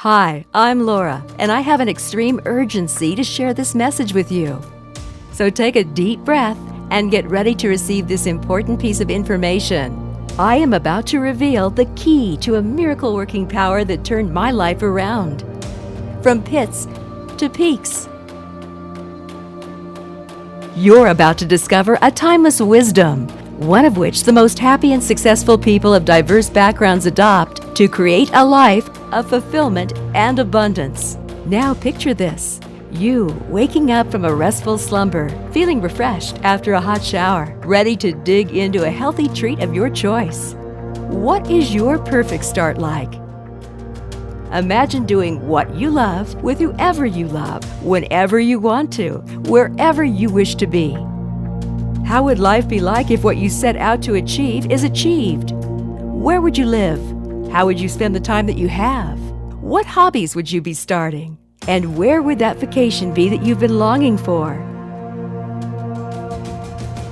Hi, I'm Laura, and I have an extreme urgency to share this message with you. So take a deep breath and get ready to receive this important piece of information. I am about to reveal the key to a miracle-working power that turned my life around. From pits to peaks. You're about to discover a timeless wisdom, one of which the most happy and successful people of diverse backgrounds adopt to create a life of fulfillment and abundance. Now picture this. You waking up from a restful slumber, feeling refreshed after a hot shower, ready to dig into a healthy treat of your choice. What is your perfect start like? Imagine doing what you love with whoever you love, whenever you want to, wherever you wish to be. How would life be like if what you set out to achieve is achieved? Where would you live? How would you spend the time that you have? What hobbies would you be starting? And where would that vacation be that you've been longing for?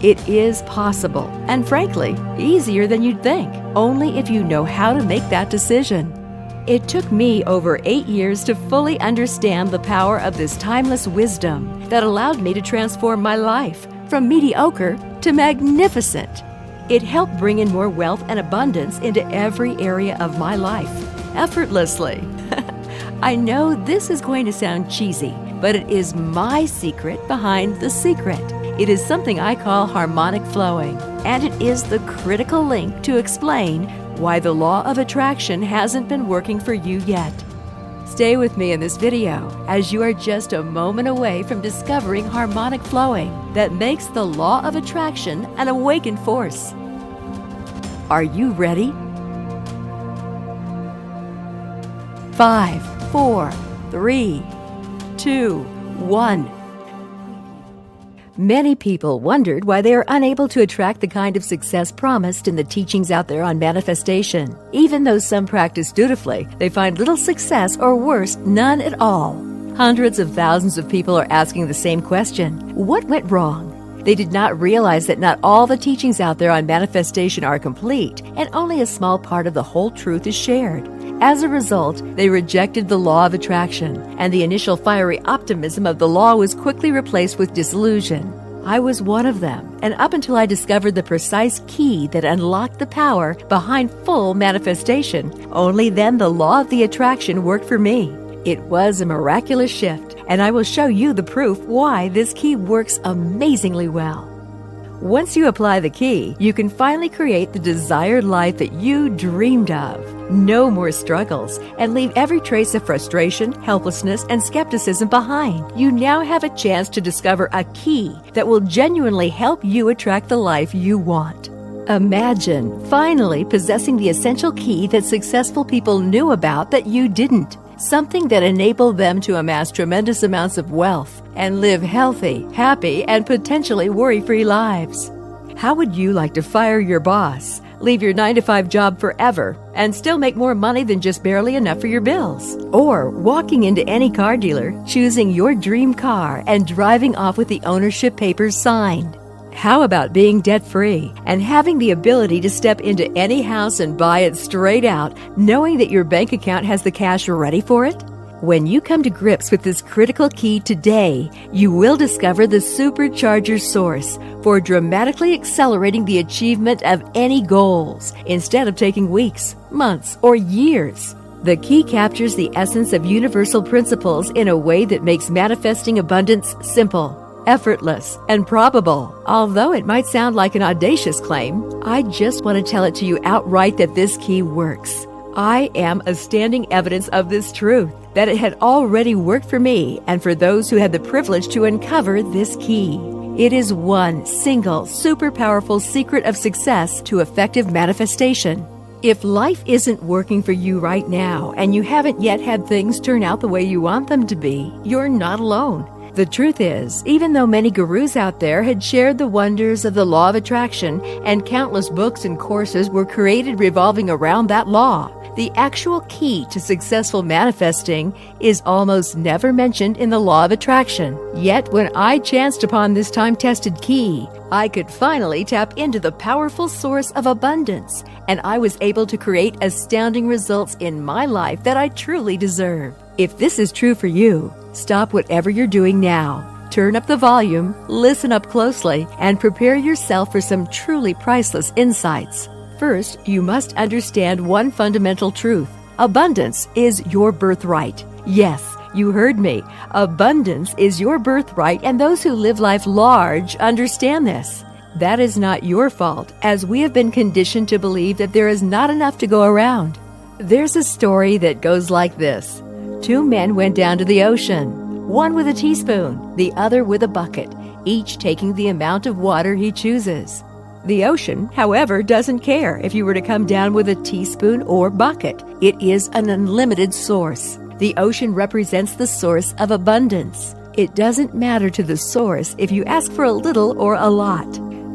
It is possible, and frankly, easier than you'd think, only if you know how to make that decision. It took me over 8 years to fully understand the power of this timeless wisdom that allowed me to transform my life from mediocre to magnificent. It helped bring in more wealth and abundance into every area of my life, effortlessly. I know this is going to sound cheesy, but it is my secret behind the secret. It is something I call harmonic flowing, and it is the critical link to explain why the law of attraction hasn't been working for you yet. Stay with me in this video as you are just a moment away from discovering harmonic flowing that makes the law of attraction an awakened force. Are you ready? 5, 4, 3, 2, 1. Many people wondered why they are unable to attract the kind of success promised in the teachings out there on manifestation. Even though some practice dutifully, they find little success or worse, none at all. Hundreds of thousands of people are asking the same question. What went wrong? They did not realize that not all the teachings out there on manifestation are complete, and only a small part of the whole truth is shared. As a result, they rejected the law of attraction, and the initial fiery optimism of the law was quickly replaced with disillusion. I was one of them, and up until I discovered the precise key that unlocked the power behind full manifestation, only then the law of the attraction worked for me. It was a miraculous shift, and I will show you the proof why this key works amazingly well. Once you apply the key, you can finally create the desired life that you dreamed of. No more struggles, and leave every trace of frustration, helplessness, and skepticism behind. You now have a chance to discover a key that will genuinely help you attract the life you want. Imagine finally possessing the essential key that successful people knew about that you didn't. Something that enabled them to amass tremendous amounts of wealth and live healthy, happy, and potentially worry-free lives. How would you like to fire your boss, leave your 9-to-5 job forever, and still make more money than just barely enough for your bills? Or walking into any car dealer, choosing your dream car, and driving off with the ownership papers signed? How about being debt-free and having the ability to step into any house and buy it straight out, knowing that your bank account has the cash ready for it? When you come to grips with this critical key today, you will discover the supercharger source for dramatically accelerating the achievement of any goals instead of taking weeks, months, or years. The key captures the essence of universal principles in a way that makes manifesting abundance simple, effortless, and probable. Although it might sound like an audacious claim, I just want to tell it to you outright that this key works. I am a standing evidence of this truth, that it had already worked for me and for those who had the privilege to uncover this key. It is one single, super powerful secret of success to effective manifestation. If life isn't working for you right now and you haven't yet had things turn out the way you want them to be, you're not alone. The truth is, even though many gurus out there had shared the wonders of the law of attraction and countless books and courses were created revolving around that law, The actual key to successful manifesting is almost never mentioned in the law of attraction. Yet when I chanced upon this time-tested key, I could finally tap into the powerful source of abundance, and I was able to create astounding results in my life that I truly deserve. If this is true for you, stop whatever you're doing now. Turn up the volume, listen up closely, and prepare yourself for some truly priceless insights. First, you must understand one fundamental truth. Abundance is your birthright. Yes, you heard me. Abundance is your birthright, and those who live life large understand this. That is not your fault, as we have been conditioned to believe that there is not enough to go around. There's a story that goes like this. 2 men went down to the ocean. One with a teaspoon, the other with a bucket, each taking the amount of water he chooses. The ocean, however, doesn't care if you were to come down with a teaspoon or bucket. It is an unlimited source. The ocean represents the source of abundance. It doesn't matter to the source if you ask for a little or a lot.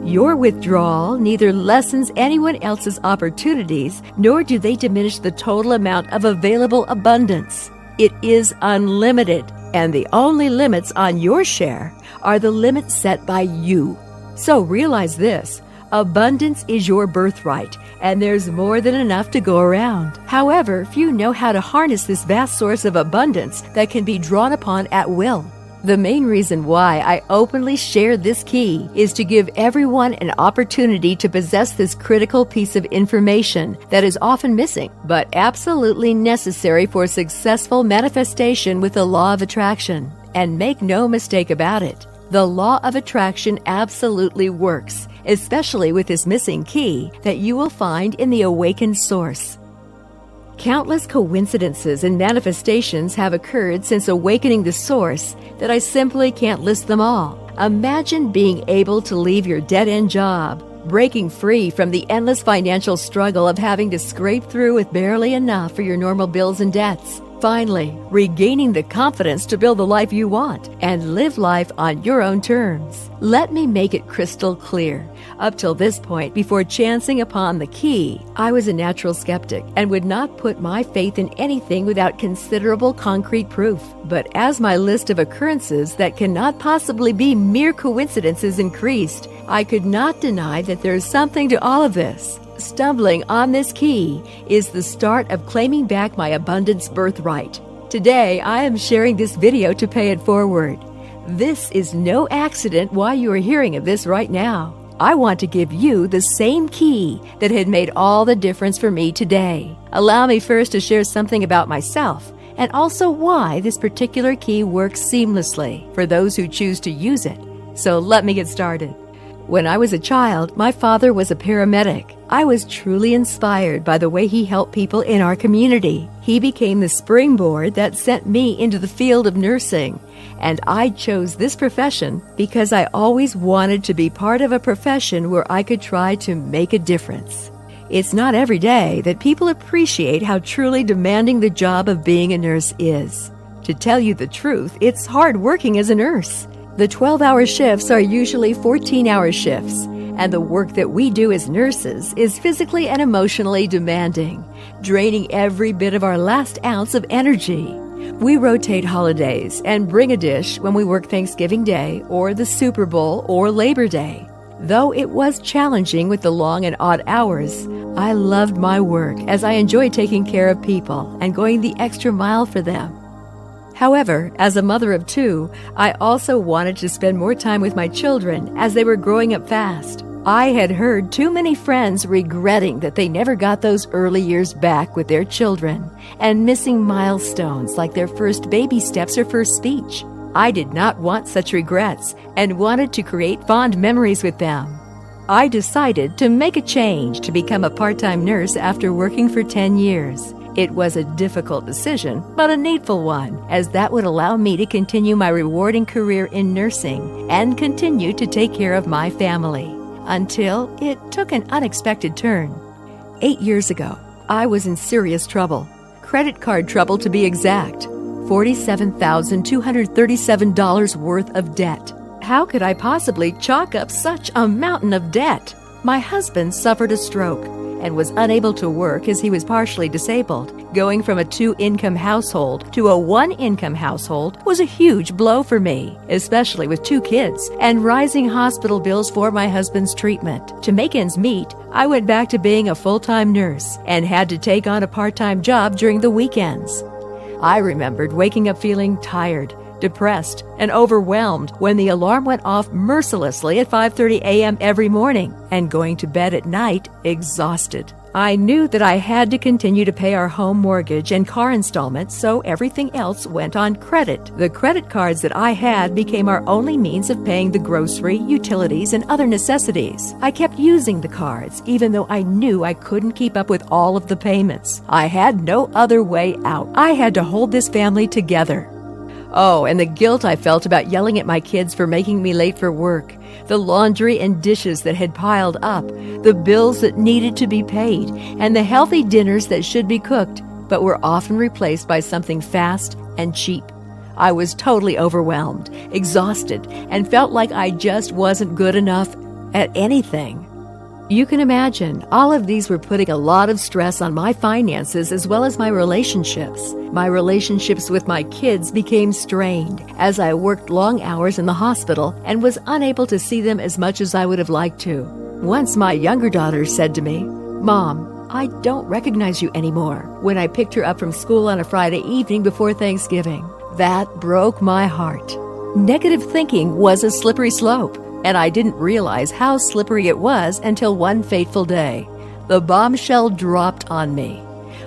Your withdrawal neither lessens anyone else's opportunities, nor do they diminish the total amount of available abundance. It is unlimited. And the only limits on your share are the limits set by you. So realize this, abundance is your birthright, and there's more than enough to go around. However, few know how to harness this vast source of abundance that can be drawn upon at will. The main reason why I openly share this key is to give everyone an opportunity to possess this critical piece of information that is often missing, but absolutely necessary for successful manifestation with the law of attraction. And make no mistake about it, the law of attraction absolutely works, especially with this missing key that you will find in the awakened source. Countless coincidences and manifestations have occurred since awakening the source that I simply can't list them all. Imagine being able to leave your dead-end job, breaking free from the endless financial struggle of having to scrape through with barely enough for your normal bills and debts. Finally, regaining the confidence to build the life you want and live life on your own terms. Let me make it crystal clear. Up till this point, before chancing upon the key, I was a natural skeptic and would not put my faith in anything without considerable concrete proof. But as my list of occurrences that cannot possibly be mere coincidences increased, I could not deny that there is something to all of this. Stumbling on this key is the start of claiming back my abundance birthright. Today, I am sharing this video to pay it forward. This is no accident why you are hearing of this right now. I want to give you the same key that had made all the difference for me today. Allow me first to share something about myself and also why this particular key works seamlessly for those who choose to use it. So let me get started. When I was a child, my father was a paramedic. I was truly inspired by the way he helped people in our community. He became the springboard that sent me into the field of nursing. And I chose this profession because I always wanted to be part of a profession where I could try to make a difference. It's not every day that people appreciate how truly demanding the job of being a nurse is. To tell you the truth, it's hard working as a nurse. The 12-hour shifts are usually 14-hour shifts, and the work that we do as nurses is physically and emotionally demanding, draining every bit of our last ounce of energy. We rotate holidays and bring a dish when we work Thanksgiving Day or the Super Bowl or Labor Day. Though it was challenging with the long and odd hours, I loved my work as I enjoyed taking care of people and going the extra mile for them. However, as a mother of 2, I also wanted to spend more time with my children as they were growing up fast. I had heard too many friends regretting that they never got those early years back with their children and missing milestones like their first baby steps or first speech. I did not want such regrets and wanted to create fond memories with them. I decided to make a change to become a part-time nurse after working for 10 years. It was a difficult decision, but a needful one, as that would allow me to continue my rewarding career in nursing and continue to take care of my family. Until it took an unexpected turn. 8 years ago, I was in serious trouble. Credit card trouble to be exact. $47,237 worth of debt. How could I possibly chalk up such a mountain of debt? My husband suffered a stroke, and was unable to work as he was partially disabled. Going from a 2-income household to a 1-income household was a huge blow for me, especially with 2 kids and rising hospital bills for my husband's treatment. To make ends meet, I went back to being a full-time nurse and had to take on a part-time job during the weekends. I remembered waking up feeling tired, depressed, and overwhelmed when the alarm went off mercilessly at 5:30 a.m. every morning and going to bed at night exhausted. I knew that I had to continue to pay our home mortgage and car installments, so everything else went on credit. The credit cards that I had became our only means of paying the grocery, utilities, and other necessities. I kept using the cards, even though I knew I couldn't keep up with all of the payments. I had no other way out. I had to hold this family together. Oh, and the guilt I felt about yelling at my kids for making me late for work, the laundry and dishes that had piled up, the bills that needed to be paid, and the healthy dinners that should be cooked, but were often replaced by something fast and cheap. I was totally overwhelmed, exhausted, and felt like I just wasn't good enough at anything. You can imagine, all of these were putting a lot of stress on my finances as well as my relationships. My relationships with my kids became strained as I worked long hours in the hospital and was unable to see them as much as I would have liked to. Once my younger daughter said to me, "Mom, I don't recognize you anymore," when I picked her up from school on a Friday evening before Thanksgiving. That broke my heart. Negative thinking was a slippery slope, and I didn't realize how slippery it was until one fateful day. The bombshell dropped on me.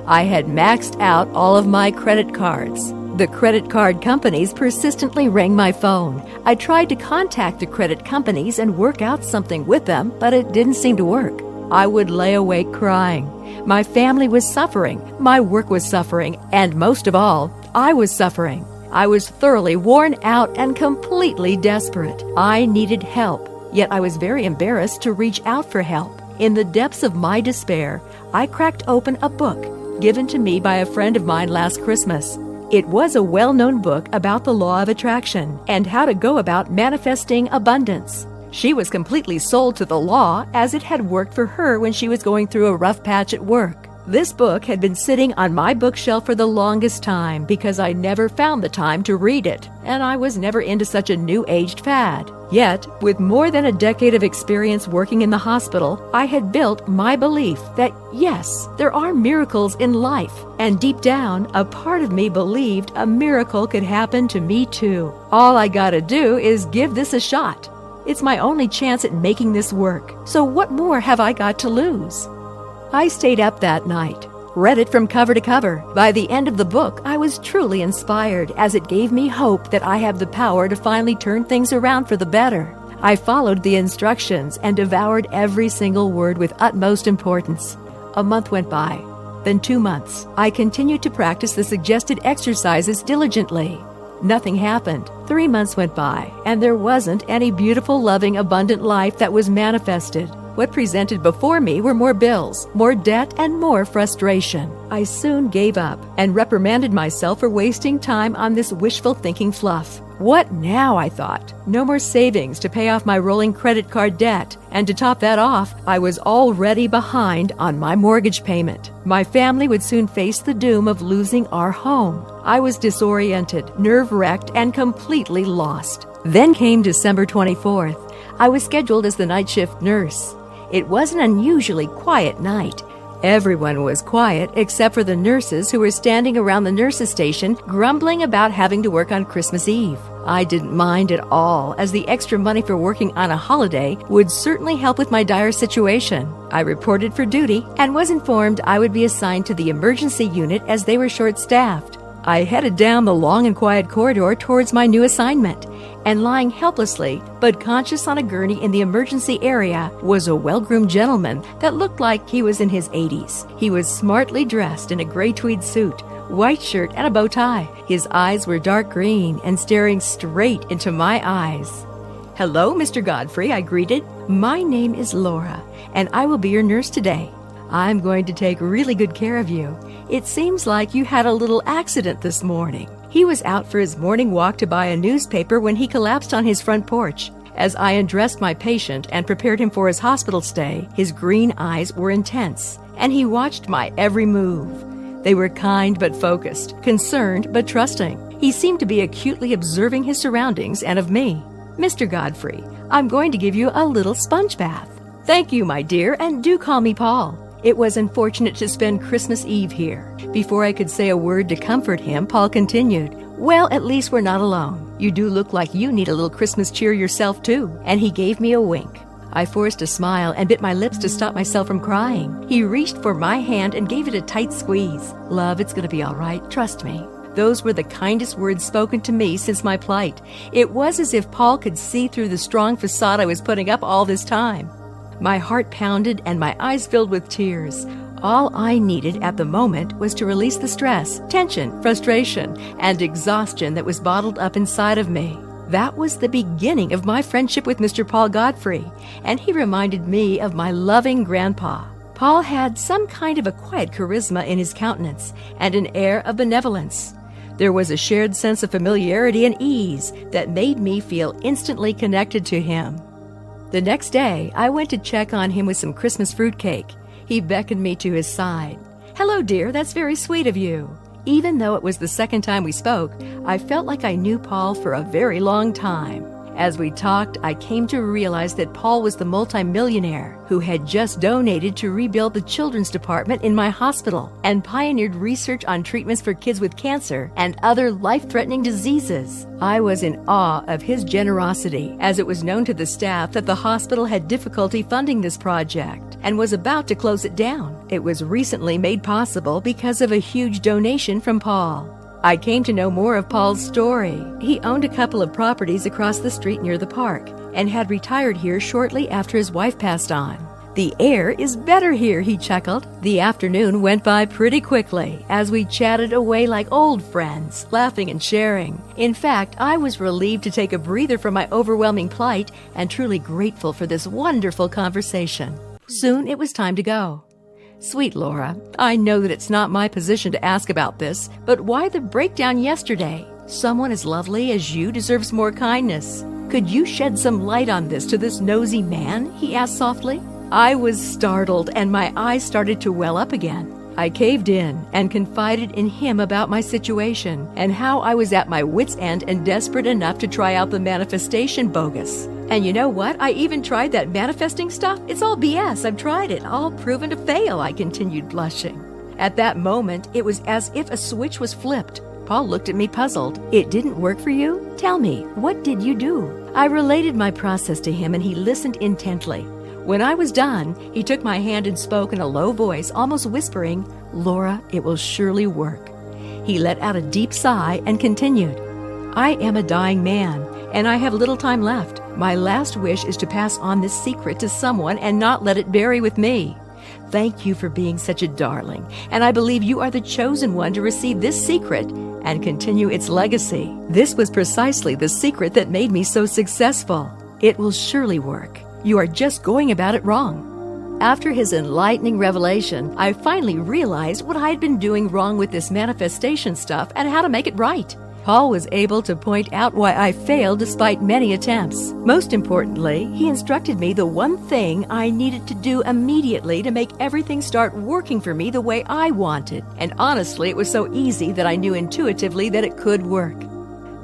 I had maxed out all of my credit cards. The credit card companies persistently rang my phone. I tried to contact the credit companies and work out something with them, but it didn't seem to work. I would lay awake crying. My family was suffering, my work was suffering, and most of all, I was suffering. I was thoroughly worn out and completely desperate. I needed help, yet I was very embarrassed to reach out for help. In the depths of my despair, I cracked open a book given to me by a friend of mine last Christmas. It was a well-known book about the law of attraction and how to go about manifesting abundance. She was completely sold to the law as it had worked for her when she was going through a rough patch at work. This book had been sitting on my bookshelf for the longest time because I never found the time to read it, and I was never into such a new-aged fad. Yet, with more than a decade of experience working in the hospital, I had built my belief that, yes, there are miracles in life, and deep down, a part of me believed a miracle could happen to me too. All I gotta do is give this a shot. It's my only chance at making this work, so what more have I got to lose? I stayed up that night, read it from cover to cover. By the end of the book, I was truly inspired as it gave me hope that I have the power to finally turn things around for the better. I followed the instructions and devoured every single word with utmost importance. A month went by, then 2 months. I continued to practice the suggested exercises diligently. Nothing happened. 3 months went by, and there wasn't any beautiful, loving, abundant life that was manifested. What presented before me were more bills, more debt, and more frustration. I soon gave up and reprimanded myself for wasting time on this wishful thinking fluff. What now, I thought? No more savings to pay off my rolling credit card debt, and to top that off, I was already behind on my mortgage payment. My family would soon face the doom of losing our home. I was disoriented, nerve-wracked, and completely lost. Then came December 24th. I was scheduled as the night shift nurse. It was an unusually quiet night. Everyone was quiet except for the nurses who were standing around the nurses' station grumbling about having to work on Christmas Eve. I didn't mind at all, as the extra money for working on a holiday would certainly help with my dire situation. I reported for duty and was informed I would be assigned to the emergency unit as they were short-staffed. I headed down the long and quiet corridor towards my new assignment, and lying helplessly but conscious on a gurney in the emergency area was a well-groomed gentleman that looked like he was in his 80s. He was smartly dressed in a gray tweed suit, white shirt, and a bow tie. His eyes were dark green and staring straight into my eyes. "Hello, Mr. Godfrey," I greeted. "My name is Laura, and I will be your nurse today. I'm going to take really good care of you. It seems like you had a little accident this morning." He was out for his morning walk to buy a newspaper when he collapsed on his front porch. As I undressed my patient and prepared him for his hospital stay, his green eyes were intense, and he watched my every move. They were kind but focused, concerned but trusting. He seemed to be acutely observing his surroundings and of me. "Mr. Godfrey, I'm going to give you a little sponge bath." "Thank you, my dear, and do call me Paul." It was unfortunate to spend Christmas Eve here. Before I could say a word to comfort him, Paul continued, "Well, at least we're not alone. You do look like you need a little Christmas cheer yourself, too." And he gave me a wink. I forced a smile and bit my lips to stop myself from crying. He reached for my hand and gave it a tight squeeze. "Love, it's going to be all right. Trust me." Those were the kindest words spoken to me since my plight. It was as if Paul could see through the strong facade I was putting up all this time. My heart pounded and my eyes filled with tears. All I needed at the moment was to release the stress, tension, frustration, and exhaustion that was bottled up inside of me. That was the beginning of my friendship with Mr. Paul Godfrey, and he reminded me of my loving grandpa. Paul had some kind of a quiet charisma in his countenance and an air of benevolence. There was a shared sense of familiarity and ease that made me feel instantly connected to him. The next day, I went to check on him with some Christmas fruitcake. He beckoned me to his side. "Hello, dear, that's very sweet of you." Even though it was the second time we spoke, I felt like I knew Paul for a very long time. As we talked, I came to realize that Paul was the multimillionaire who had just donated to rebuild the children's department in my hospital and pioneered research on treatments for kids with cancer and other life-threatening diseases. I was in awe of his generosity, as it was known to the staff that the hospital had difficulty funding this project and was about to close it down. It was recently made possible because of a huge donation from Paul. I came to know more of Paul's story. He owned a couple of properties across the street near the park and had retired here shortly after his wife passed on. "The air is better here," he chuckled. The afternoon went by pretty quickly as we chatted away like old friends, laughing and sharing. In fact, I was relieved to take a breather from my overwhelming plight and truly grateful for this wonderful conversation. Soon it was time to go. "Sweet Laura, I know that it's not my position to ask about this, but why the breakdown yesterday? Someone as lovely as you deserves more kindness. Could you shed some light on this to this nosy man?" he asked softly. I was startled and my eyes started to well up again. I caved in and confided in him about my situation and how I was at my wit's end and desperate enough to try out the manifestation bogus. "And you know what? I even tried that manifesting stuff. It's all BS. I've tried it. All proven to fail," I continued, blushing. At that moment, it was as if a switch was flipped. Paul looked at me puzzled. "It didn't work for you? Tell me, what did you do?" I related my process to him and he listened intently. When I was done, he took my hand and spoke in a low voice, almost whispering, "Laura, it will surely work." He let out a deep sigh and continued, "I am a dying man, and I have little time left. My last wish is to pass on this secret to someone and not let it bury with me. Thank you for being such a darling, and I believe you are the chosen one to receive this secret and continue its legacy. This was precisely the secret that made me so successful. It will surely work. You are just going about it wrong." After his enlightening revelation, I finally realized what I had been doing wrong with this manifestation stuff and how to make it right. Paul was able to point out why I failed despite many attempts. Most importantly, he instructed me the one thing I needed to do immediately to make everything start working for me the way I wanted. And honestly, it was so easy that I knew intuitively that it could work.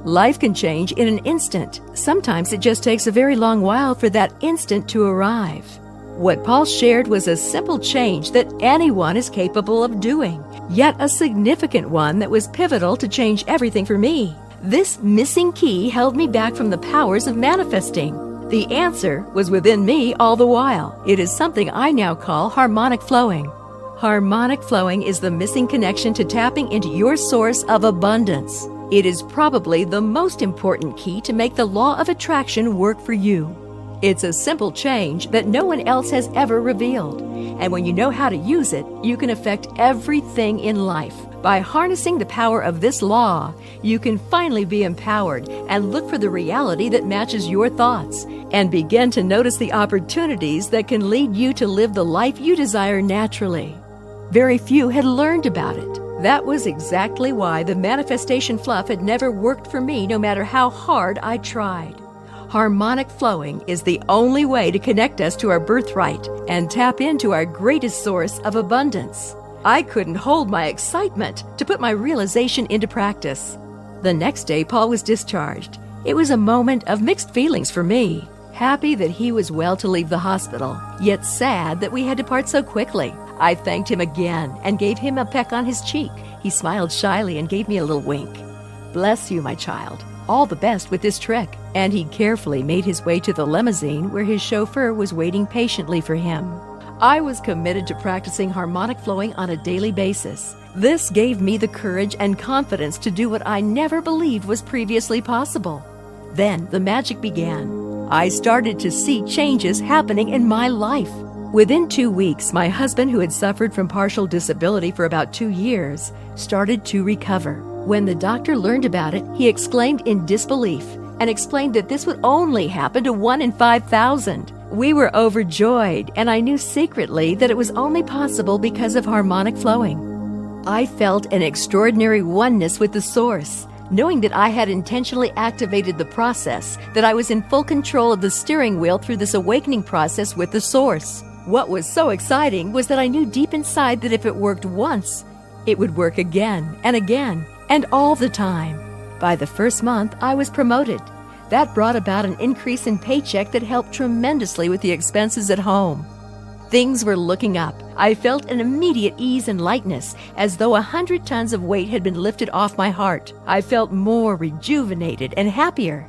Life can change in an instant. Sometimes it just takes a very long while for that instant to arrive. What Paul shared was a simple change that anyone is capable of doing, yet a significant one that was pivotal to change everything for me. This missing key held me back from the powers of manifesting. The answer was within me all the while. It is something I now call harmonic flowing. Harmonic flowing is the missing connection to tapping into your source of abundance. It is probably the most important key to make the law of attraction work for you. It's a simple change that no one else has ever revealed. And when you know how to use it, you can affect everything in life. By harnessing the power of this law, you can finally be empowered and look for the reality that matches your thoughts and begin to notice the opportunities that can lead you to live the life you desire naturally. Very few had learned about it. That was exactly why the manifestation fluff had never worked for me, no matter how hard I tried. Harmonic flowing is the only way to connect us to our birthright and tap into our greatest source of abundance. I couldn't hold my excitement to put my realization into practice. The next day, Paul was discharged. It was a moment of mixed feelings for me. Happy that he was well to leave the hospital, yet sad that we had to part so quickly. I thanked him again and gave him a peck on his cheek. He smiled shyly and gave me a little wink. "Bless you, my child. All the best with this trick." And he carefully made his way to the limousine where his chauffeur was waiting patiently for him. I was committed to practicing harmonic flowing on a daily basis. This gave me the courage and confidence to do what I never believed was previously possible. Then the magic began. I started to see changes happening in my life. Within 2 weeks, my husband, who had suffered from partial disability for about 2 years, started to recover. When the doctor learned about it, he exclaimed in disbelief and explained that this would only happen to 1 in 5,000. We were overjoyed, and I knew secretly that it was only possible because of harmonic flowing. I felt an extraordinary oneness with the Source, knowing that I had intentionally activated the process, that I was in full control of the steering wheel through this awakening process with the Source. What was so exciting was that I knew deep inside that if it worked once, it would work again, and all the time. By the first month, I was promoted. That brought about an increase in paycheck that helped tremendously with the expenses at home. Things were looking up. I felt an immediate ease and lightness, as though 100 tons of weight had been lifted off my heart. I felt more rejuvenated and happier.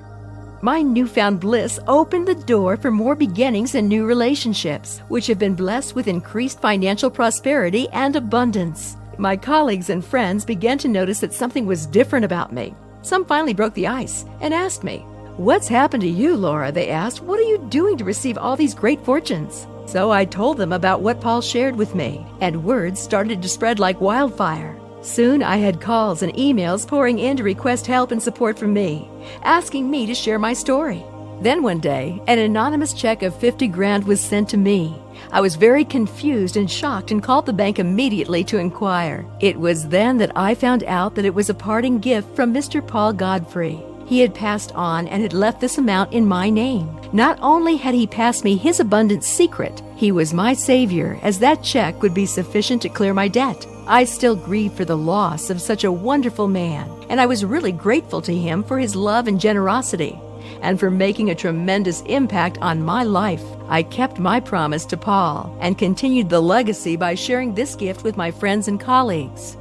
My newfound bliss opened the door for more beginnings and new relationships, which have been blessed with increased financial prosperity and abundance. My colleagues and friends began to notice that something was different about me. Some finally broke the ice and asked me, "What's happened to you, Laura?" They asked. "What are you doing to receive all these great fortunes?" So I told them about what Paul shared with me, and words started to spread like wildfire. Soon I had calls and emails pouring in to request help and support from me, asking me to share my story. Then one day, an anonymous check of 50 grand was sent to me. I was very confused and shocked and called the bank immediately to inquire. It was then that I found out that it was a parting gift from Mr. Paul Godfrey. He had passed on and had left this amount in my name. Not only had he passed me his abundant secret, he was my savior, as that check would be sufficient to clear my debt. I still grieve for the loss of such a wonderful man, and I was really grateful to him for his love and generosity, and for making a tremendous impact on my life. I kept my promise to Paul and continued the legacy by sharing this gift with my friends and colleagues.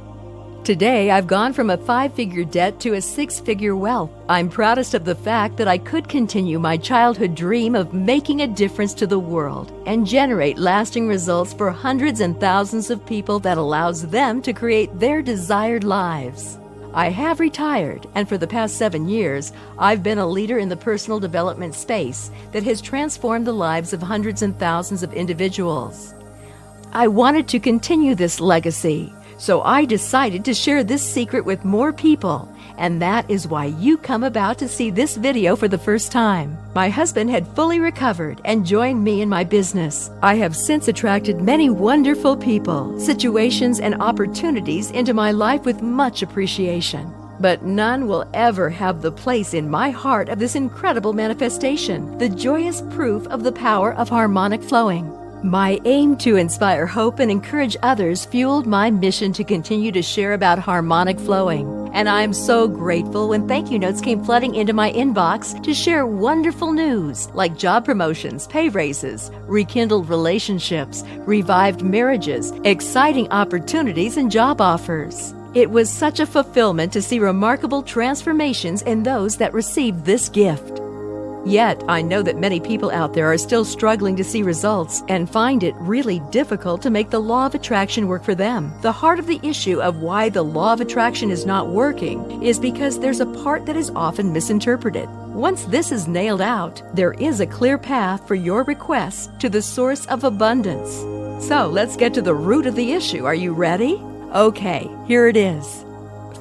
Today, I've gone from a 5-figure debt to a 6-figure wealth. I'm proudest of the fact that I could continue my childhood dream of making a difference to the world and generate lasting results for hundreds and thousands of people that allows them to create their desired lives. I have retired, and for the past 7 years, I've been a leader in the personal development space that has transformed the lives of hundreds and thousands of individuals. I wanted to continue this legacy, so I decided to share this secret with more people, and that is why you come about to see this video for the first time. My husband had fully recovered and joined me in my business. I have since attracted many wonderful people, situations, and opportunities into my life with much appreciation. But none will ever have the place in my heart of this incredible manifestation, the joyous proof of the power of harmonic flowing. My aim to inspire hope and encourage others fueled my mission to continue to share about harmonic flowing. And I'm so grateful when thank you notes came flooding into my inbox to share wonderful news like job promotions, pay raises, rekindled relationships, revived marriages, exciting opportunities, and job offers. It was such a fulfillment to see remarkable transformations in those that received this gift. Yet, I know that many people out there are still struggling to see results and find it really difficult to make the law of attraction work for them. The heart of the issue of why the law of attraction is not working is because there's a part that is often misinterpreted. Once this is nailed out, there is a clear path for your requests to the source of abundance. So, let's get to the root of the issue. Are you ready? Okay, here it is.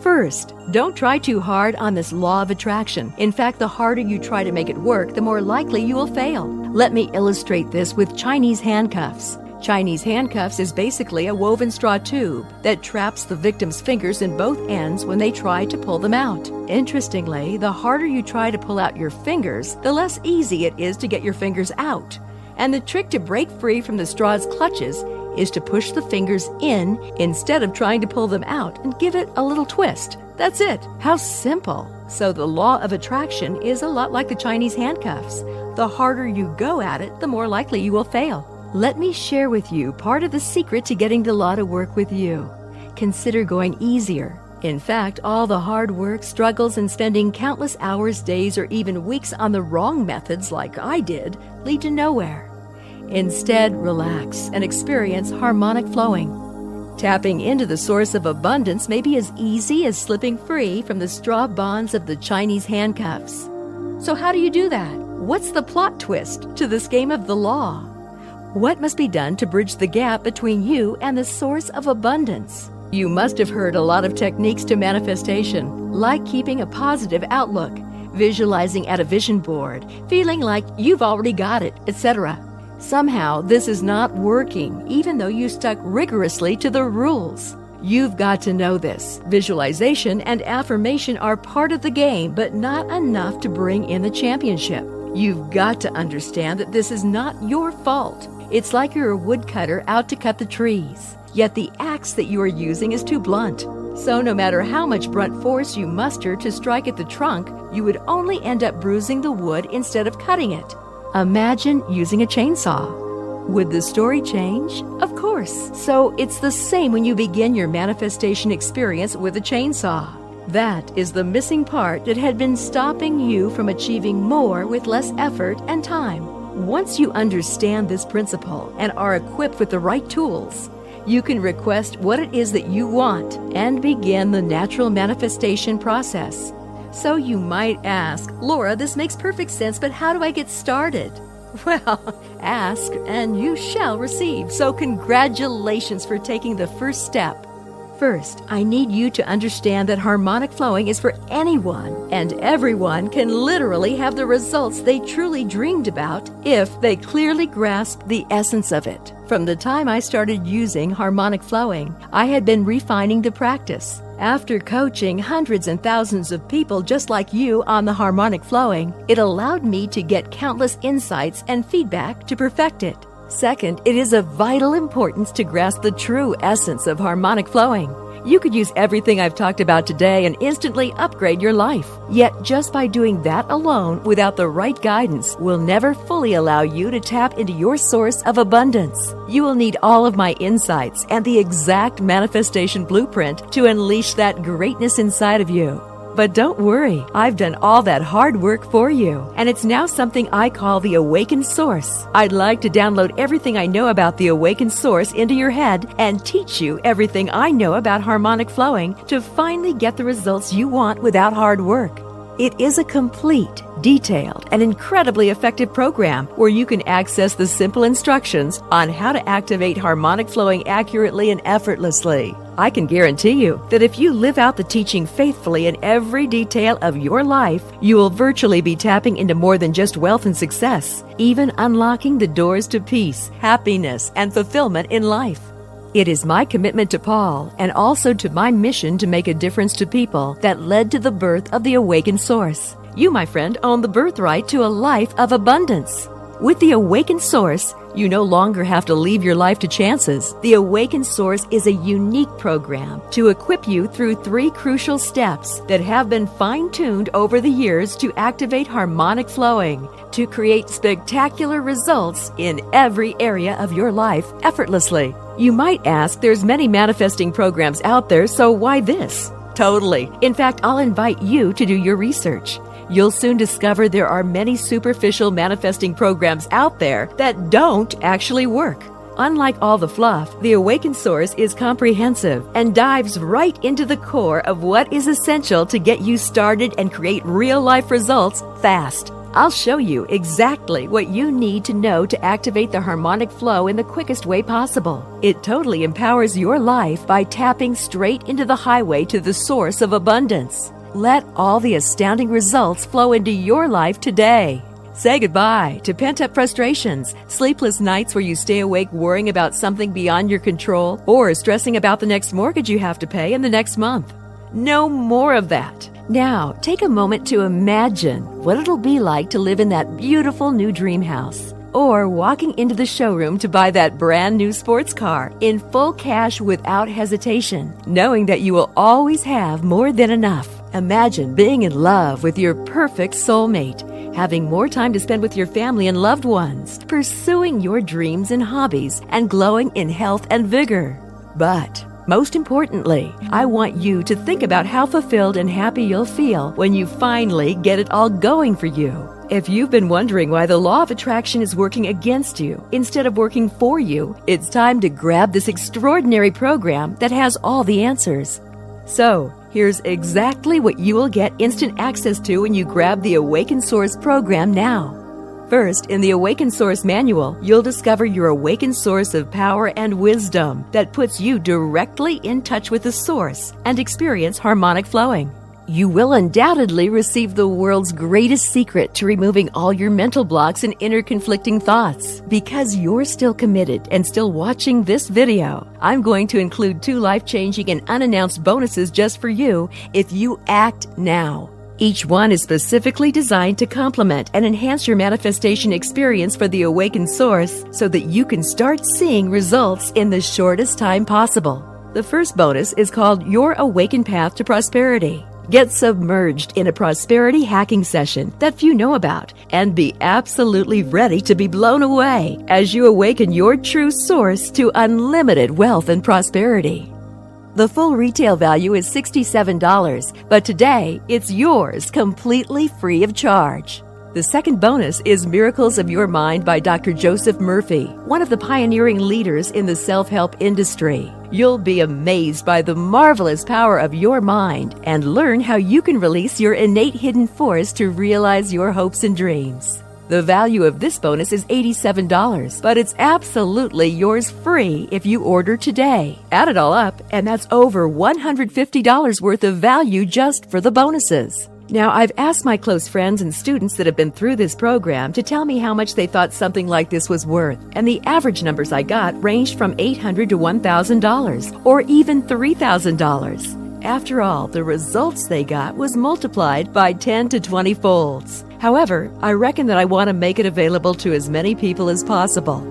First, don't try too hard on this law of attraction. In fact, the harder you try to make it work, the more likely you will fail. Let me illustrate this with Chinese handcuffs. Chinese handcuffs is basically a woven straw tube that traps the victim's fingers in both ends when they try to pull them out. Interestingly, the harder you try to pull out your fingers, the less easy it is to get your fingers out. And the trick to break free from the straw's clutches is to push the fingers in instead of trying to pull them out and give it a little twist. That's it. How simple. So the law of attraction is a lot like the Chinese handcuffs. The harder you go at it, the more likely you will fail. Let me share with you part of the secret to getting the law to work with you. Consider going easier. In fact, all the hard work, struggles, and spending countless hours, days, or even weeks on the wrong methods like I did lead to nowhere. Instead, relax and experience harmonic flowing. Tapping into the source of abundance may be as easy as slipping free from the straw bonds of the Chinese handcuffs. So how do you do that? What's the plot twist to this game of the law? What must be done to bridge the gap between you and the source of abundance? You must have heard a lot of techniques to manifestation, like keeping a positive outlook, visualizing at a vision board, feeling like you've already got it, etc. Somehow, this is not working, even though you stuck rigorously to the rules. You've got to know this. Visualization and affirmation are part of the game, but not enough to bring in the championship. You've got to understand that this is not your fault. It's like you're a woodcutter out to cut the trees, yet the axe that you are using is too blunt. So no matter how much brunt force you muster to strike at the trunk, you would only end up bruising the wood instead of cutting it. Imagine using a chainsaw. Would the story change? Of course. So it's the same when you begin your manifestation experience with a chainsaw. That is the missing part that had been stopping you from achieving more with less effort and time. Once you understand this principle and are equipped with the right tools, you can request what it is that you want and begin the natural manifestation process. So you might ask, Laura, this makes perfect sense, but how do I get started? Well, ask and you shall receive. So congratulations for taking the first step. First, I need you to understand that harmonic flowing is for anyone, and everyone can literally have the results they truly dreamed about if they clearly grasp the essence of it. From the time I started using harmonic flowing, I had been refining the practice. After coaching hundreds and thousands of people just like you on the harmonic flowing, it allowed me to get countless insights and feedback to perfect it. Second, it is of vital importance to grasp the true essence of harmonic flowing. You could use everything I've talked about today and instantly upgrade your life. Yet just by doing that alone without the right guidance will never fully allow you to tap into your source of abundance. You will need all of my insights and the exact manifestation blueprint to unleash that greatness inside of you. But don't worry, I've done all that hard work for you, and it's now something I call the Awakened Source. I'd like to download everything I know about the Awakened Source into your head and teach you everything I know about harmonic flowing to finally get the results you want without hard work. It is a complete, detailed, and incredibly effective program where you can access the simple instructions on how to activate harmonic flowing accurately and effortlessly. I can guarantee you that if you live out the teaching faithfully in every detail of your life, you will virtually be tapping into more than just wealth and success, even unlocking the doors to peace, happiness, and fulfillment in life. It is my commitment to Paul and also to my mission to make a difference to people that led to the birth of the Awakened Source. You, my friend, own the birthright to a life of abundance. With the Awakened Source, you no longer have to leave your life to chances. The Awakened Source is a unique program to equip you through 3 crucial steps that have been fine-tuned over the years to activate harmonic flowing, to create spectacular results in every area of your life effortlessly. You might ask, there's many manifesting programs out there, so why this? Totally. In fact, I'll invite you to do your research. You'll soon discover there are many superficial manifesting programs out there that don't actually work. Unlike all the fluff, the Awakened Source is comprehensive and dives right into the core of what is essential to get you started and create real-life results fast. I'll show you exactly what you need to know to activate the harmonic flow in the quickest way possible. It totally empowers your life by tapping straight into the highway to the source of abundance. Let all the astounding results flow into your life today. Say goodbye to pent-up frustrations, sleepless nights where you stay awake worrying about something beyond your control, or stressing about the next mortgage you have to pay in the next month. No more of that. Now, take a moment to imagine what it'll be like to live in that beautiful new dream house, or walking into the showroom to buy that brand new sports car in full cash without hesitation, knowing that you will always have more than enough. Imagine being in love with your perfect soulmate, having more time to spend with your family and loved ones, pursuing your dreams and hobbies, and glowing in health and vigor. But most importantly, I want you to think about how fulfilled and happy you'll feel when you finally get it all going for you. If you've been wondering why the law of attraction is working against you instead of working for you, it's time to grab this extraordinary program that has all the answers. So, here's exactly what you will get instant access to when you grab the Awakened Source program now. First, in the Awakened Source manual, you'll discover your awakened source of power and wisdom that puts you directly in touch with the source and experience harmonic flowing. You will undoubtedly receive the world's greatest secret to removing all your mental blocks and inner conflicting thoughts. Because you're still committed and still watching this video, I'm going to include 2 life-changing and unannounced bonuses just for you if you act now. Each one is specifically designed to complement and enhance your manifestation experience for the Awakened Source so that you can start seeing results in the shortest time possible. The first bonus is called Your Awakened Path to Prosperity. Get submerged in a prosperity hacking session that few know about and be absolutely ready to be blown away as you awaken your true source to unlimited wealth and prosperity. The full retail value is $67, but today it's yours completely free of charge. The second bonus is Miracles of Your Mind by Dr. Joseph Murphy, one of the pioneering leaders in the self-help industry. You'll be amazed by the marvelous power of your mind and learn how you can release your innate hidden force to realize your hopes and dreams. The value of this bonus is $87, but it's absolutely yours free if you order today. Add it all up, and that's over $150 worth of value just for the bonuses. Now, I've asked my close friends and students that have been through this program to tell me how much they thought something like this was worth, and the average numbers I got ranged from $800 to $1,000, or even $3,000. After all, the results they got was multiplied by 10 to 20 folds. However, I reckon that I want to make it available to as many people as possible.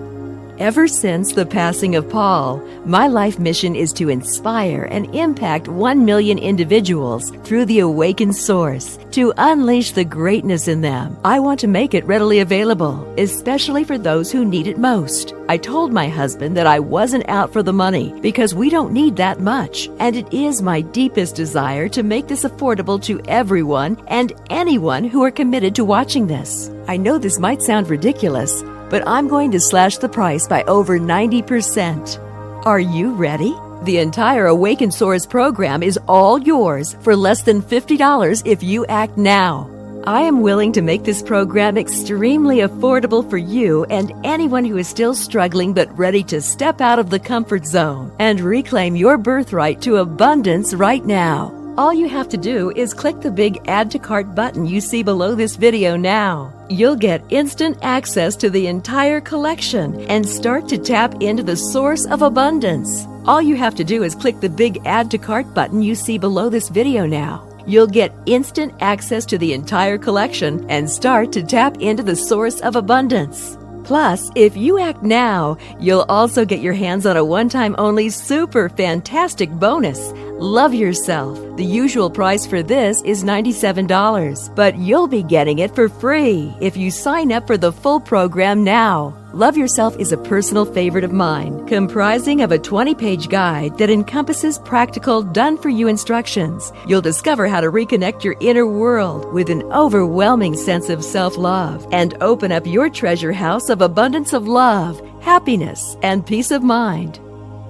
Ever since the passing of Paul, my life mission is to inspire and impact 1 million individuals through the Awakened Source to unleash the greatness in them. I want to make it readily available, especially for those who need it most. I told my husband that I wasn't out for the money because we don't need that much, and it is my deepest desire to make this affordable to everyone and anyone who are committed to watching this. I know this might sound ridiculous, but I'm going to slash the price by over 90%. Are you ready? The entire Awakened Source program is all yours for less than $50 if you act now. I am willing to make this program extremely affordable for you and anyone who is still struggling but ready to step out of the comfort zone and reclaim your birthright to abundance right now. All you have to do is click the big Add to Cart button you see below this video now. You'll get instant access to the entire collection and start to tap into the source of abundance. All you have to do is click the big Add to Cart button you see below this video now. You'll get instant access to the entire collection and start to tap into the source of abundance. Plus, if you act now, you'll also get your hands on a one-time only super fantastic bonus. Love Yourself. The usual price for this is $97, but you'll be getting it for free if you sign up for the full program now. Love Yourself is a personal favorite of mine, comprising of a 20-page guide that encompasses practical, done-for-you instructions. You'll discover how to reconnect your inner world with an overwhelming sense of self-love and open up your treasure house of abundance of love, happiness, and peace of mind.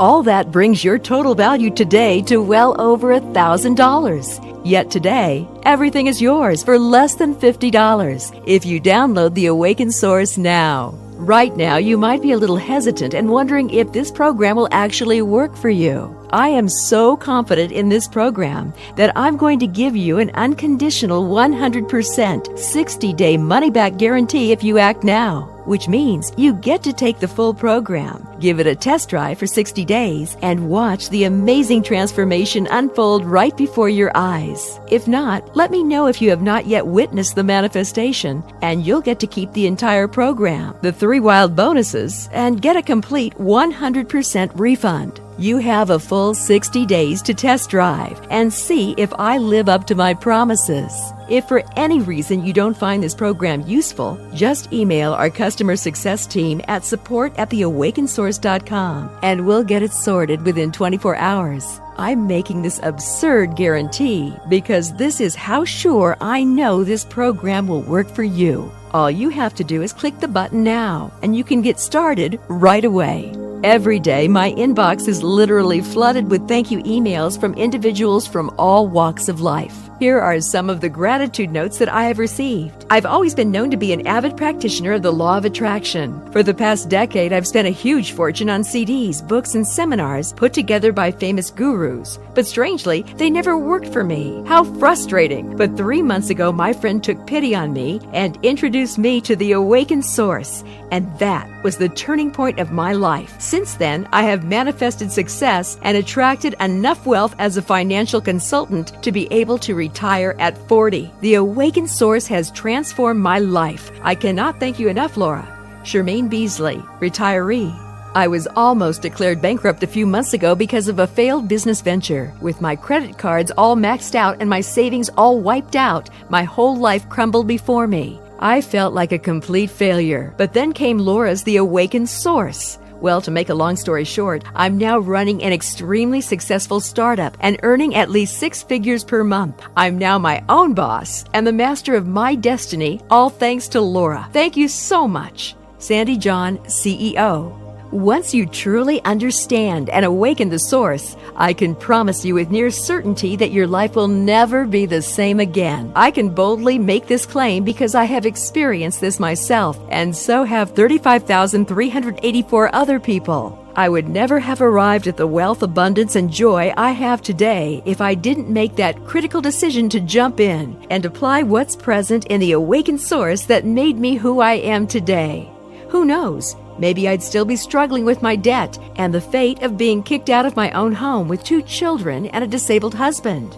All that brings your total value today to well over $1,000. Yet today, everything is yours for less than $50 if you download the Awaken Source now. Right now, you might be a little hesitant and wondering if this program will actually work for you. I am so confident in this program that I'm going to give you an unconditional 100% 60-day money-back guarantee if you act now, which means you get to take the full program, give it a test drive for 60 days, and watch the amazing transformation unfold right before your eyes. If not, let me know if you have not yet witnessed the manifestation, and you'll get to keep the entire program, the 3 wild bonuses, and get a complete 100% refund. You have a full 60 days to test drive and see if I live up to my promises. If for any reason you don't find this program useful, just email our customer success team at support@theawakensource.com and we'll get it sorted within 24 hours. I'm making this absurd guarantee because this is how sure I know this program will work for you. All you have to do is click the button now, and you can get started right away. Every day, my inbox is literally flooded with thank you emails from individuals from all walks of life. Here are some of the gratitude notes that I have received. I've always been known to be an avid practitioner of the law of attraction. For the past decade, I've spent a huge fortune on CDs, books, and seminars put together by famous gurus. But strangely, they never worked for me. How frustrating! But 3 months ago, my friend took pity on me and introduced me to the Awakened Source. And that was the turning point of my life. Since then, I have manifested success and attracted enough wealth as a financial consultant to be able to retire at 40. The Awakened Source has transformed my life. I cannot thank you enough, Laura. Shermaine Beasley, retiree. I was almost declared bankrupt a few months ago because of a failed business venture. With my credit cards all maxed out and my savings all wiped out, my whole life crumbled before me. I felt like a complete failure. But then came Laura's The Awakened Source. Well, to make a long story short, I'm now running an extremely successful startup and earning at least 6 figures per month. I'm now my own boss and the master of my destiny, all thanks to Laura. Thank you so much. Sandy John, CEO. Once you truly understand and awaken the source, I can promise you with near certainty that your life will never be the same again. I can boldly make this claim because I have experienced this myself, and so have 35,384 other people. I would never have arrived at the wealth, abundance, and joy I have today if I didn't make that critical decision to jump in and apply what's present in the awakened source that made me who I am today. Who knows? Maybe I'd still be struggling with my debt and the fate of being kicked out of my own home with 2 children and a disabled husband.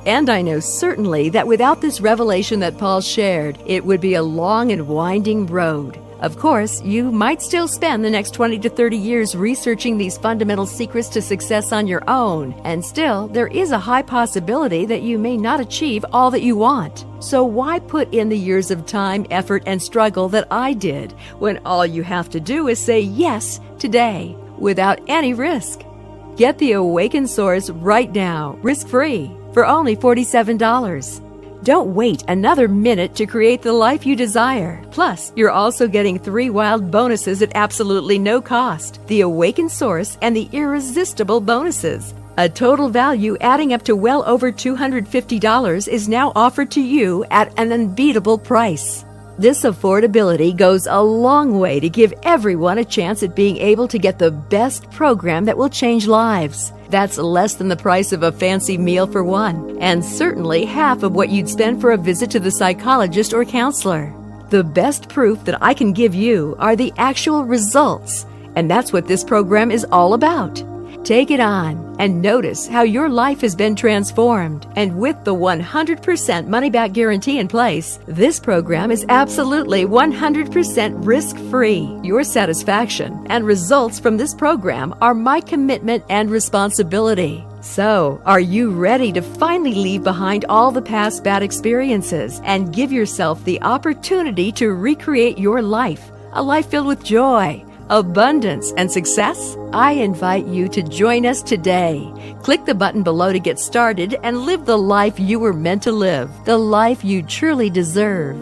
And I know certainly that without this revelation that Paul shared, it would be a long and winding road. Of course, you might still spend the next 20 to 30 years researching these fundamental secrets to success on your own, and still, there is a high possibility that you may not achieve all that you want. So why put in the years of time, effort, and struggle that I did, when all you have to do is say yes today, without any risk? Get the Awakened Source right now, risk-free, for only $47. Don't wait another minute to create the life you desire. Plus, you're also getting 3 wild bonuses at absolutely no cost. The Awakened Source and the irresistible bonuses. A total value adding up to well over $250 is now offered to you at an unbeatable price. This affordability goes a long way to give everyone a chance at being able to get the best program that will change lives. That's less than the price of a fancy meal for one, and certainly half of what you'd spend for a visit to the psychologist or counselor. The best proof that I can give you are the actual results, and that's what this program is all about. Take it on and notice how your life has been transformed. And with the 100% money-back guarantee in place, this program is absolutely 100% risk-free. Your satisfaction and results from this program are my commitment and responsibility. So, are you ready to finally leave behind all the past bad experiences and give yourself the opportunity to recreate your life, a life filled with joy, abundance, and success? I invite you to join us today. Click the button below to get started and live the life you were meant to live, the life you truly deserve.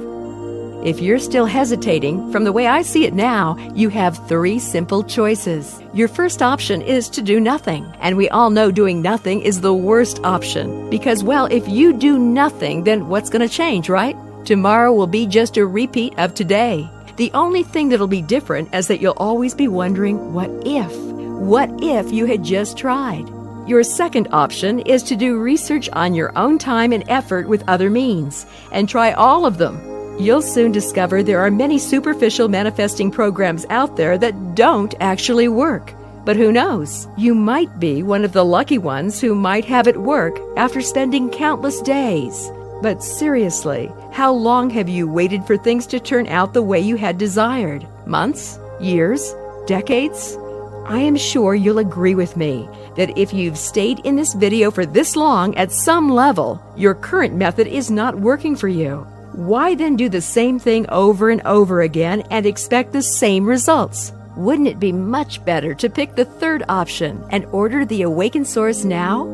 If you're still hesitating, from the way I see it now, you have 3 simple choices. Your first option is to do nothing. And we all know doing nothing is the worst option. Because, well, if you do nothing, then what's going to change, right? Tomorrow will be just a repeat of today. The only thing that'll be different is that you'll always be wondering, what if? What if you had just tried? Your second option is to do research on your own time and effort with other means, and try all of them. You'll soon discover there are many superficial manifesting programs out there that don't actually work. But who knows? You might be one of the lucky ones who might have it work after spending countless days. But seriously, how long have you waited for things to turn out the way you had desired? Months? Years? Decades? I am sure you'll agree with me that if you've stayed in this video for this long at some level, your current method is not working for you. Why then do the same thing over and over again and expect the same results? Wouldn't it be much better to pick the third option and order the Awakened Source now?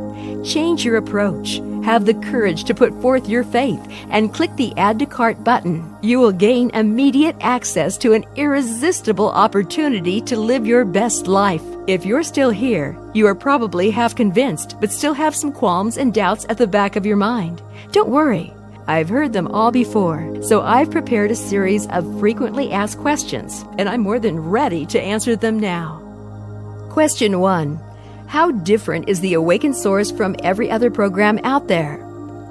Change your approach. Have the courage to put forth your faith and click the Add to Cart button. You will gain immediate access to an irresistible opportunity to live your best life. If you're still here, you are probably half convinced but still have some qualms and doubts at the back of your mind. Don't worry. I've heard them all before, so I've prepared a series of frequently asked questions, and I'm more than ready to answer them now. Question 1. How different is the Awakened Source from every other program out there?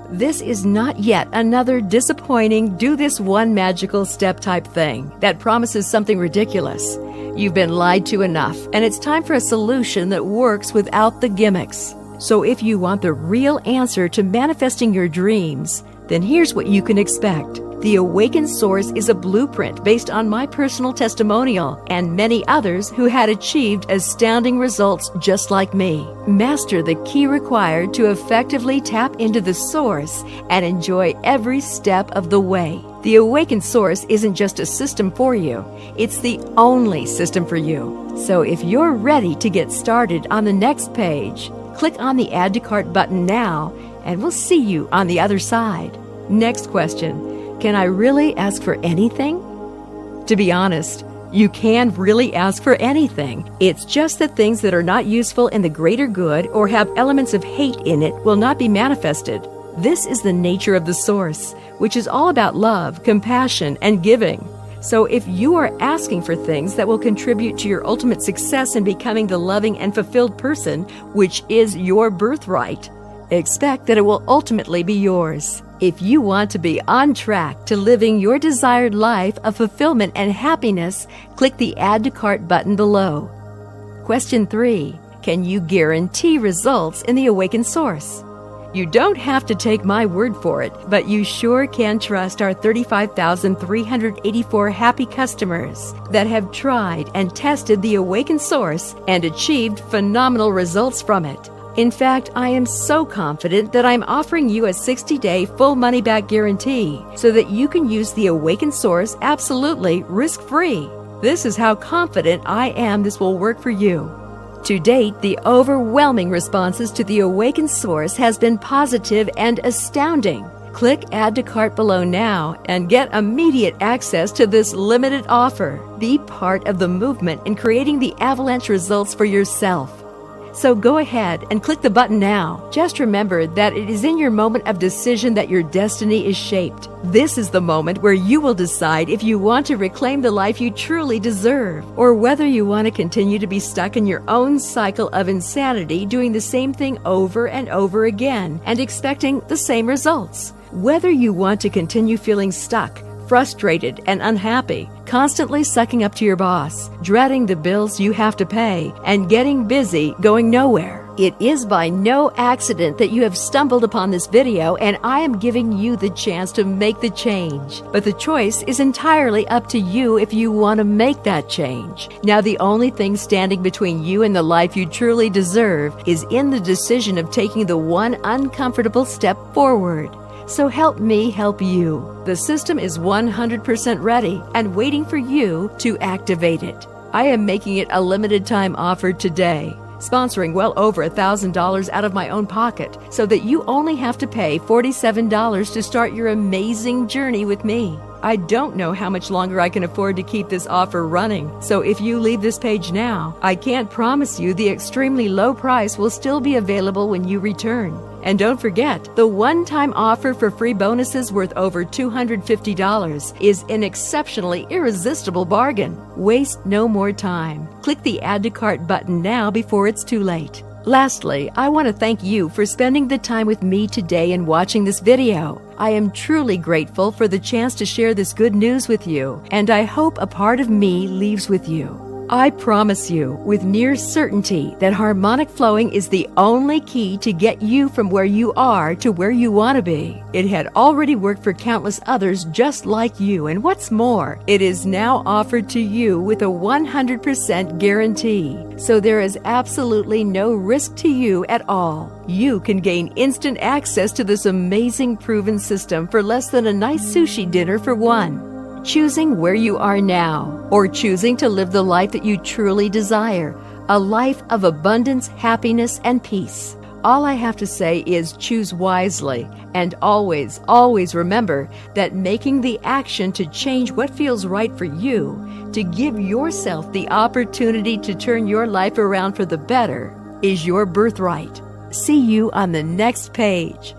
This is not yet another disappointing do this one magical step type thing that promises something ridiculous. You've been lied to enough, and it's time for a solution that works without the gimmicks. So if you want the real answer to manifesting your dreams, then here's what you can expect. The Awakened Source is a blueprint based on my personal testimonial and many others who had achieved astounding results just like me. Master the key required to effectively tap into the Source and enjoy every step of the way. The Awakened Source isn't just a system for you, it's the only system for you. So if you're ready to get started on the next page, click on the Add to Cart button now, and we'll see you on the other side. Next question. Can I really ask for anything? To be honest, you can really ask for anything. It's just that things that are not useful in the greater good or have elements of hate in it will not be manifested. This is the nature of the Source, which is all about love, compassion, and giving. So if you are asking for things that will contribute to your ultimate success in becoming the loving and fulfilled person, which is your birthright, expect that it will ultimately be yours. If you want to be on track to living your desired life of fulfillment and happiness, click the Add to Cart button below. Question 3. Can you guarantee results in the Awakened Source? You don't have to take my word for it, but you sure can trust our 35,384 happy customers that have tried and tested the Awakened Source and achieved phenomenal results from it. In fact, I am so confident that I'm offering you a 60-day full money-back guarantee so that you can use the Awakened Source absolutely risk-free. This is how confident I am this will work for you. To date, the overwhelming responses to the Awakened Source has been positive and astounding. Click Add to Cart below now and get immediate access to this limited offer. Be part of the movement in creating the avalanche results for yourself. So go ahead and click the button now. Just remember that it is in your moment of decision that your destiny is shaped. This is the moment where you will decide if you want to reclaim the life you truly deserve, or whether you want to continue to be stuck in your own cycle of insanity, doing the same thing over and over again and expecting the same results. Whether you want to continue feeling stuck, frustrated, and unhappy, constantly sucking up to your boss, dreading the bills you have to pay, and getting busy going nowhere. It is by no accident that you have stumbled upon this video, and I am giving you the chance to make the change. But the choice is entirely up to you if you want to make that change. Now, the only thing standing between you and the life you truly deserve is in the decision of taking the one uncomfortable step forward. So help me help you. The system is 100% ready and waiting for you to activate it. I am making it a limited time offer today, sponsoring well over $1,000 out of my own pocket so that you only have to pay $47 to start your amazing journey with me. I don't know how much longer I can afford to keep this offer running, so if you leave this page now, I can't promise you the extremely low price will still be available when you return. And don't forget, the one-time offer for free bonuses worth over $250 is an exceptionally irresistible bargain. Waste no more time. Click the Add to Cart button now before it's too late. Lastly, I want to thank you for spending the time with me today and watching this video. I am truly grateful for the chance to share this good news with you, and I hope a part of me leaves with you. I promise you with near certainty that harmonic flowing is the only key to get you from where you are to where you want to be. It had already worked for countless others just like you, and what's more, it is now offered to you with a 100% guarantee. So there is absolutely no risk to you at all. You can gain instant access to this amazing proven system for less than a nice sushi dinner for one. Choosing where you are now, or choosing to live the life that you truly desire, a life of abundance, happiness, and peace. All I have to say is choose wisely, and always, always remember that making the action to change what feels right for you, to give yourself the opportunity to turn your life around for the better, is your birthright. See you on the next page.